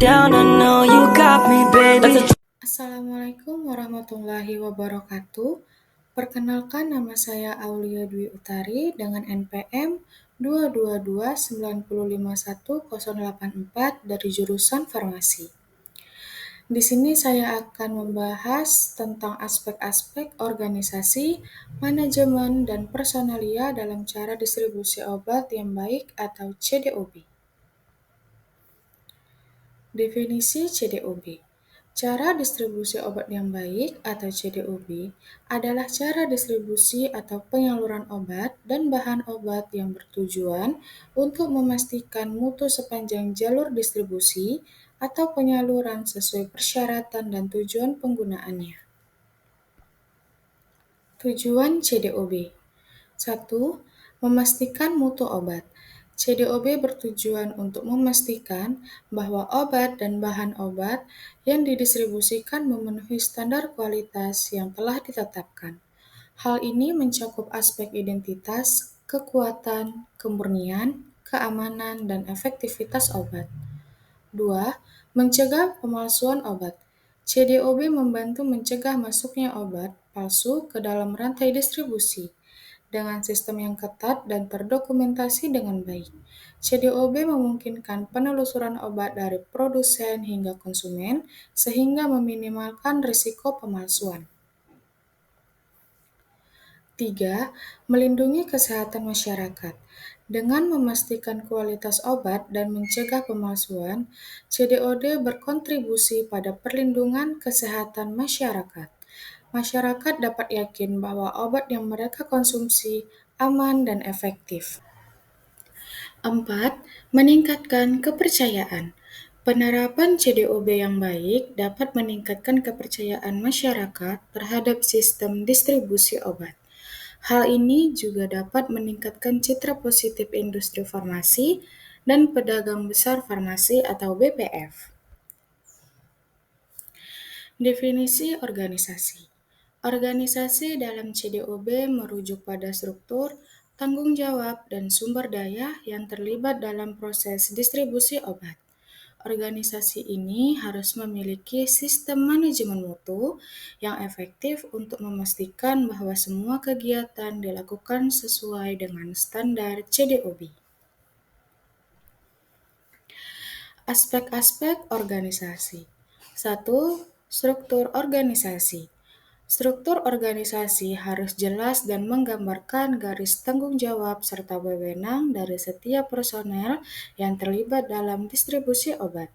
down, I know you got me, baby. Assalamualaikum warahmatullahi wabarakatuh. Perkenalkan, nama saya Aulia Dwi Utari dengan NPM 222905108 dari jurusan Farmasi. Di sini saya akan membahas tentang aspek-aspek organisasi, manajemen, dan personalia dalam cara distribusi obat yang baik atau CDOB. Definisi CDOB. Cara distribusi obat yang baik atau CDOB adalah cara distribusi atau penyaluran obat dan bahan obat yang bertujuan untuk memastikan mutu sepanjang jalur distribusi atau penyaluran sesuai persyaratan dan tujuan penggunaannya. Tujuan CDOB. 1. Memastikan mutu obat. CDOB bertujuan untuk memastikan bahwa obat dan bahan obat yang didistribusikan memenuhi standar kualitas yang telah ditetapkan. Hal ini mencakup aspek identitas, kekuatan, kemurnian, keamanan, dan efektivitas obat. 2. Mencegah pemalsuan obat. CDOB membantu mencegah masuknya obat palsu ke dalam rantai distribusi. Dengan sistem yang ketat dan terdokumentasi dengan baik, CDOB memungkinkan penelusuran obat dari produsen hingga konsumen sehingga meminimalkan risiko pemalsuan. 3. Melindungi kesehatan masyarakat. Dengan memastikan kualitas obat dan mencegah pemalsuan, CDOB berkontribusi pada perlindungan kesehatan masyarakat. Masyarakat dapat yakin bahwa obat yang mereka konsumsi aman dan efektif. 4. Meningkatkan kepercayaan. Penerapan CDOB yang baik dapat meningkatkan kepercayaan masyarakat terhadap sistem distribusi obat. Hal ini juga dapat meningkatkan citra positif industri farmasi dan pedagang besar farmasi atau BPF. Definisi organisasi. Organisasi dalam CDOB merujuk pada struktur, tanggung jawab, dan sumber daya yang terlibat dalam proses distribusi obat. Organisasi ini harus memiliki sistem manajemen mutu yang efektif untuk memastikan bahwa semua kegiatan dilakukan sesuai dengan standar CDOB. Aspek-aspek organisasi. 1. Struktur organisasi. Struktur organisasi harus jelas dan menggambarkan garis tanggung jawab serta wewenang dari setiap personel yang terlibat dalam distribusi obat.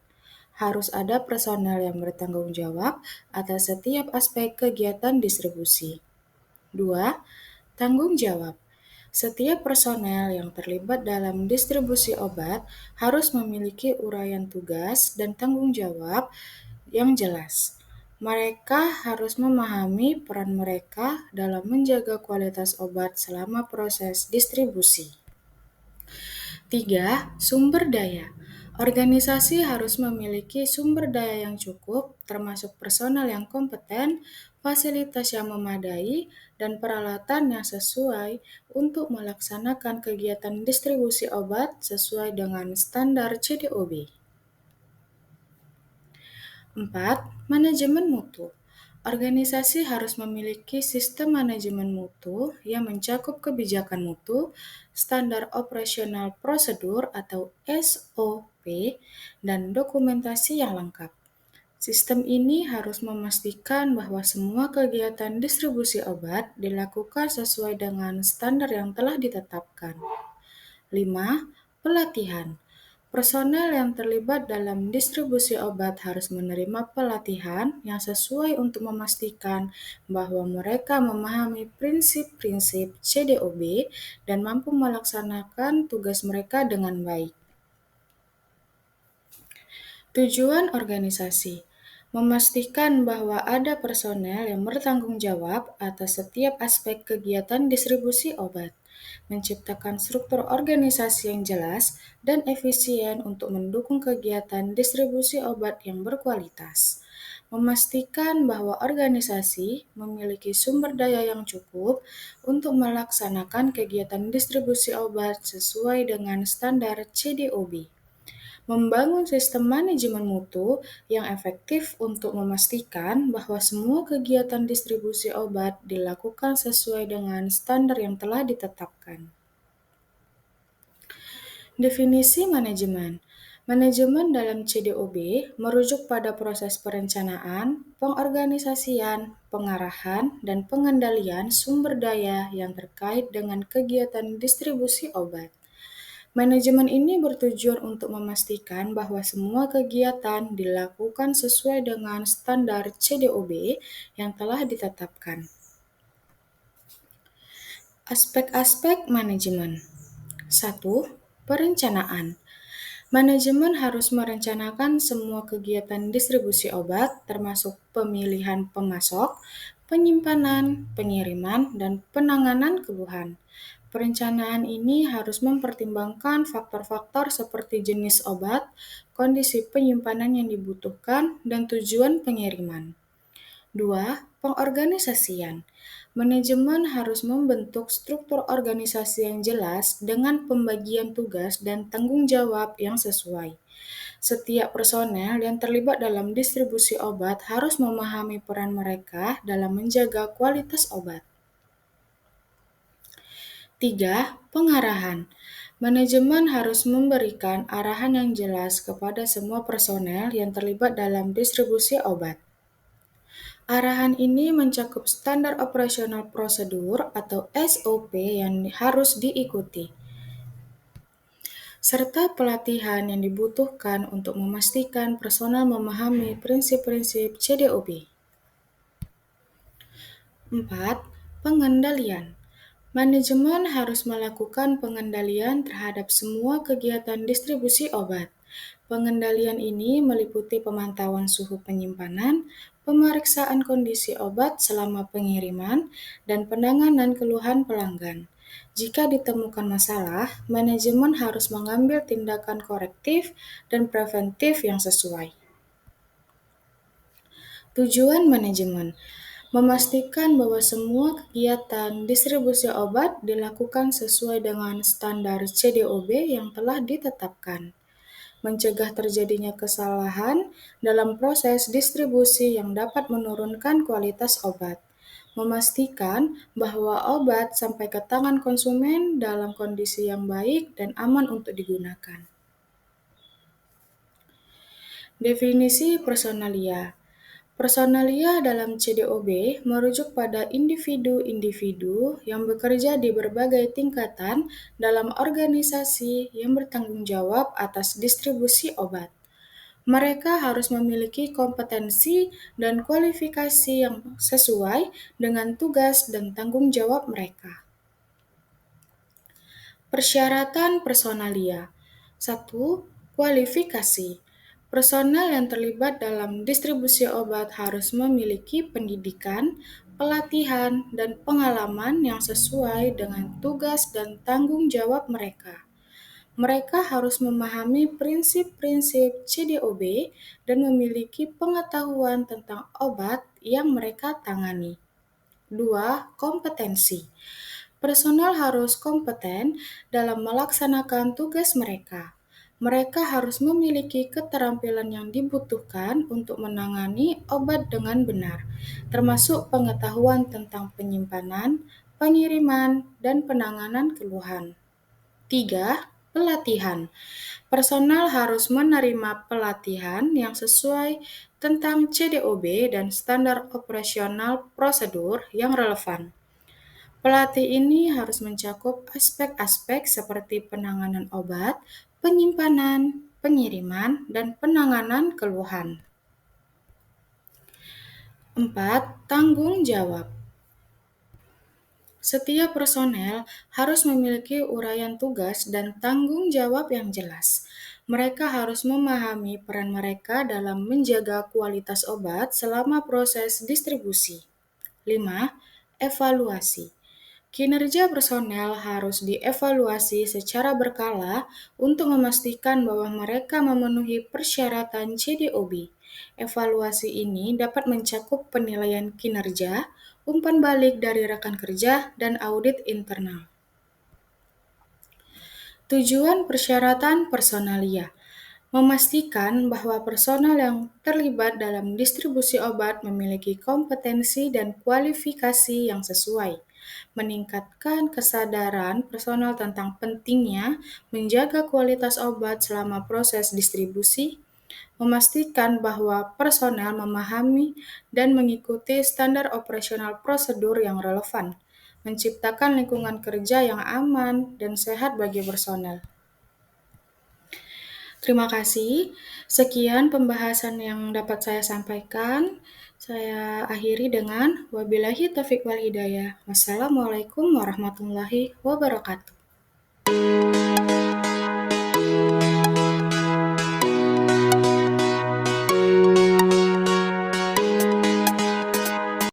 Harus ada personel yang bertanggung jawab atas setiap aspek kegiatan distribusi. 2. Tanggung jawab. Setiap personel yang terlibat dalam distribusi obat harus memiliki uraian tugas dan tanggung jawab yang jelas. Mereka harus memahami peran mereka dalam menjaga kualitas obat selama proses distribusi. 3. Sumber daya. Organisasi harus memiliki sumber daya yang cukup, termasuk personel yang kompeten, fasilitas yang memadai, dan peralatan yang sesuai untuk melaksanakan kegiatan distribusi obat sesuai dengan standar CDOB. 4. Manajemen mutu. Organisasi harus memiliki sistem manajemen mutu yang mencakup kebijakan mutu, standar operasional prosedur atau SOP, dan dokumentasi yang lengkap. Sistem ini harus memastikan bahwa semua kegiatan distribusi obat dilakukan sesuai dengan standar yang telah ditetapkan. 5. Pelatihan. Personel yang terlibat dalam distribusi obat harus menerima pelatihan yang sesuai untuk memastikan bahwa mereka memahami prinsip-prinsip CDOB dan mampu melaksanakan tugas mereka dengan baik. Tujuan organisasi: memastikan bahwa ada personel yang bertanggung jawab atas setiap aspek kegiatan distribusi obat, menciptakan struktur organisasi yang jelas dan efisien untuk mendukung kegiatan distribusi obat yang berkualitas, memastikan bahwa organisasi memiliki sumber daya yang cukup untuk melaksanakan kegiatan distribusi obat sesuai dengan standar CDOB. Membangun sistem manajemen mutu yang efektif untuk memastikan bahwa semua kegiatan distribusi obat dilakukan sesuai dengan standar yang telah ditetapkan. Definisi manajemen. Manajemen dalam CDOB merujuk pada proses perencanaan, pengorganisasian, pengarahan, dan pengendalian sumber daya yang terkait dengan kegiatan distribusi obat. Manajemen ini bertujuan untuk memastikan bahwa semua kegiatan dilakukan sesuai dengan standar CDOB yang telah ditetapkan. Aspek-aspek manajemen. 1. Perencanaan. Manajemen harus merencanakan semua kegiatan distribusi obat, termasuk pemilihan pemasok, penyimpanan, pengiriman, dan penanganan keluhan. Perencanaan ini harus mempertimbangkan faktor-faktor seperti jenis obat, kondisi penyimpanan yang dibutuhkan, dan tujuan pengiriman. 2. Pengorganisasian. Manajemen harus membentuk struktur organisasi yang jelas dengan pembagian tugas dan tanggung jawab yang sesuai. Setiap personel yang terlibat dalam distribusi obat harus memahami peran mereka dalam menjaga kualitas obat. 3. Pengarahan. Manajemen harus memberikan arahan yang jelas kepada semua personel yang terlibat dalam distribusi obat. Arahan ini mencakup standar operasional prosedur atau SOP yang harus diikuti, serta pelatihan yang dibutuhkan untuk memastikan personel memahami prinsip-prinsip CDOB. 4. Pengendalian. Manajemen harus melakukan pengendalian terhadap semua kegiatan distribusi obat. Pengendalian ini meliputi pemantauan suhu penyimpanan, pemeriksaan kondisi obat selama pengiriman, dan penanganan keluhan pelanggan. Jika ditemukan masalah, manajemen harus mengambil tindakan korektif dan preventif yang sesuai. Tujuan manajemen memastikan bahwa semua kegiatan distribusi obat dilakukan sesuai dengan standar CDOB yang telah ditetapkan, mencegah terjadinya kesalahan dalam proses distribusi yang dapat menurunkan kualitas obat, memastikan bahwa obat sampai ke tangan konsumen dalam kondisi yang baik dan aman untuk digunakan. Definisi personalia. Personalia dalam CDOB merujuk pada individu-individu yang bekerja di berbagai tingkatan dalam organisasi yang bertanggung jawab atas distribusi obat. Mereka harus memiliki kompetensi dan kualifikasi yang sesuai dengan tugas dan tanggung jawab mereka. Persyaratan personalia. 1. Kualifikasi. Personel yang terlibat dalam distribusi obat harus memiliki pendidikan, pelatihan, dan pengalaman yang sesuai dengan tugas dan tanggung jawab mereka. Mereka harus memahami prinsip-prinsip CDOB dan memiliki pengetahuan tentang obat yang mereka tangani. 2. Kompetensi. Personel harus kompeten dalam melaksanakan tugas mereka. Mereka harus memiliki keterampilan yang dibutuhkan untuk menangani obat dengan benar, termasuk pengetahuan tentang penyimpanan, pengiriman, dan penanganan keluhan. 3. Pelatihan. Personel harus menerima pelatihan yang sesuai tentang CDOB dan standar operasional prosedur yang relevan. Pelatih ini harus mencakup aspek-aspek seperti penanganan obat, penyimpanan, pengiriman, dan penanganan keluhan. 4. Tanggung jawab. Setiap personel harus memiliki uraian tugas dan tanggung jawab yang jelas. Mereka harus memahami peran mereka dalam menjaga kualitas obat selama proses distribusi. 5. Evaluasi. Kinerja personel harus dievaluasi secara berkala untuk memastikan bahwa mereka memenuhi persyaratan CDOB. Evaluasi ini dapat mencakup penilaian kinerja, umpan balik dari rekan kerja, dan audit internal. Tujuan persyaratan personalia memastikan bahwa personel yang terlibat dalam distribusi obat memiliki kompetensi dan kualifikasi yang sesuai, meningkatkan kesadaran personel tentang pentingnya menjaga kualitas obat selama proses distribusi, memastikan bahwa personel memahami dan mengikuti standar operasional prosedur yang relevan, menciptakan lingkungan kerja yang aman dan sehat bagi personel. Terima kasih. Sekian pembahasan yang dapat saya sampaikan. Saya akhiri dengan wabillahi taufiq wal hidayah. Wassalamualaikum warahmatullahi wabarakatuh.